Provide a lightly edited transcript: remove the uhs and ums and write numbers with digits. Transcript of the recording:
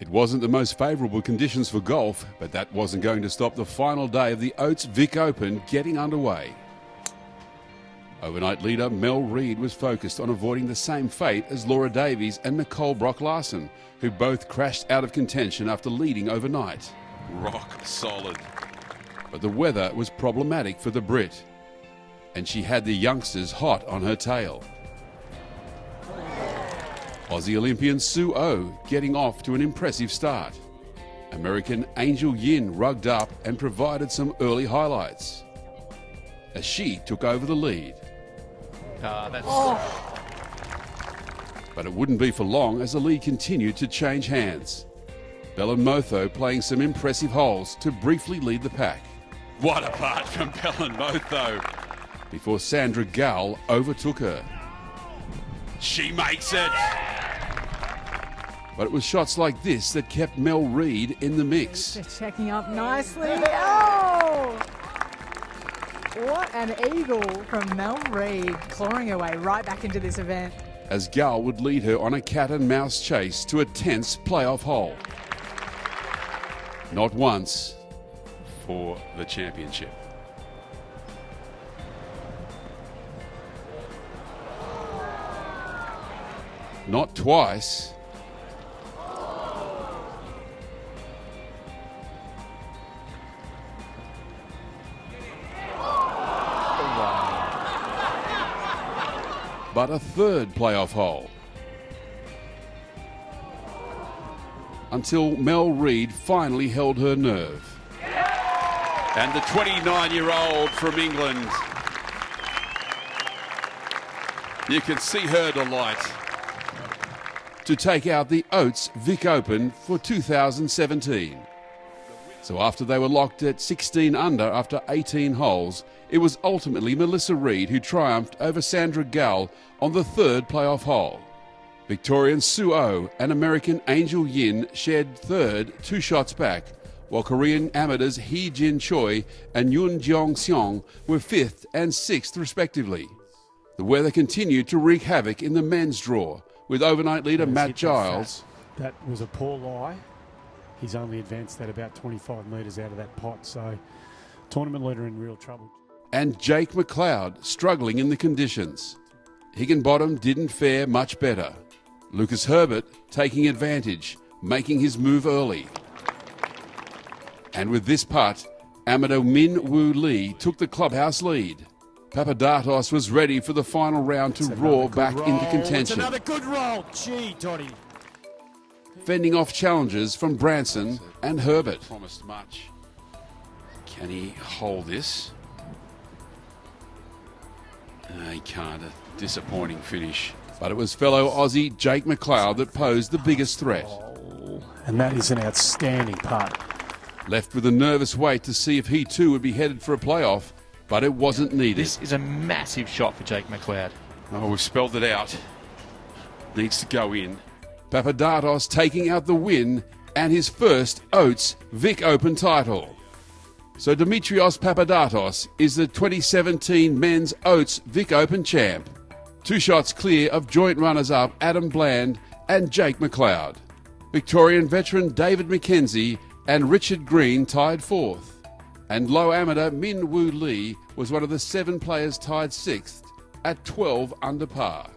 It wasn't the most favourable conditions for golf, but that wasn't going to stop the final day of the Oates Vic Open getting underway. Overnight leader Mel Reid was focused on avoiding the same fate as Laura Davies and Nicole Brock-Larson, who both crashed out of contention after leading overnight. Rock solid. But the weather was problematic for the Brit, and she had the youngsters hot on her tail. Aussie Olympian Sue O getting off to an impressive start. American Angel Yin rugged up and provided some early highlights as she took over the lead. But it wouldn't be for long as the lead continued to change hands. Belen Motho playing some impressive holes to briefly lead the pack. What a part from Belen Motho. Before Sandra Gall overtook her. She makes it. But it was shots like this that kept Mel Reid in the mix. Just checking up nicely. Oh! What an eagle from Mel Reid, clawing her way right back into this event. As Gall would lead her on a cat and mouse chase to a tense playoff hole. Not once For the championship. not twice. But a third playoff hole. Until Mel Reid finally held her nerve. And the 29-year-old from England. You can see her delight. To take out the Oates Vic Open for 2017. So after they were locked at 16 under after 18 holes, it was ultimately Melissa Reid who triumphed over Sandra Gall on the third playoff hole. Victorian Sue O and American Angel Yin shared third 2 shots back, while Korean amateurs Hee Jin Choi and Yoon Jeong Seong were 5th and 6th respectively. The weather continued to wreak havoc in the men's draw, with overnight leader Matt Giles. That was a poor lie. He's only advanced that about 25 metres out of that pot, so tournament leader in real trouble. And Jake McLeod struggling in the conditions. Higginbottom didn't fare much better. Lucas Herbert taking advantage, making his move early. And with this putt, amateur Min Woo Lee took the clubhouse lead. Papadatos was ready for the final round to roar back into contention. It's another good roll. Gee, Dottie. Fending off challenges from Branson and Herbert. Promised much. Can he hold this? No, he can't. A disappointing finish. But it was fellow Aussie Jake McLeod that posed the biggest threat. And that is an outstanding putt. Left with a nervous wait to see if he too would be headed for a playoff, but it wasn't needed. This is a massive shot for Jake McLeod. Oh, we've spelled it out. Needs to go in. Papadatos taking out the win and his first Oates Vic Open title. So Dimitrios Papadatos is the 2017 Men's Oates Vic Open champ. 2 shots clear of joint runners-up Adam Bland and Jake McLeod. Victorian veteran David McKenzie and Richard Green tied 4th. And low amateur Min Woo Lee was one of the 7 players tied 6th at 12 under par.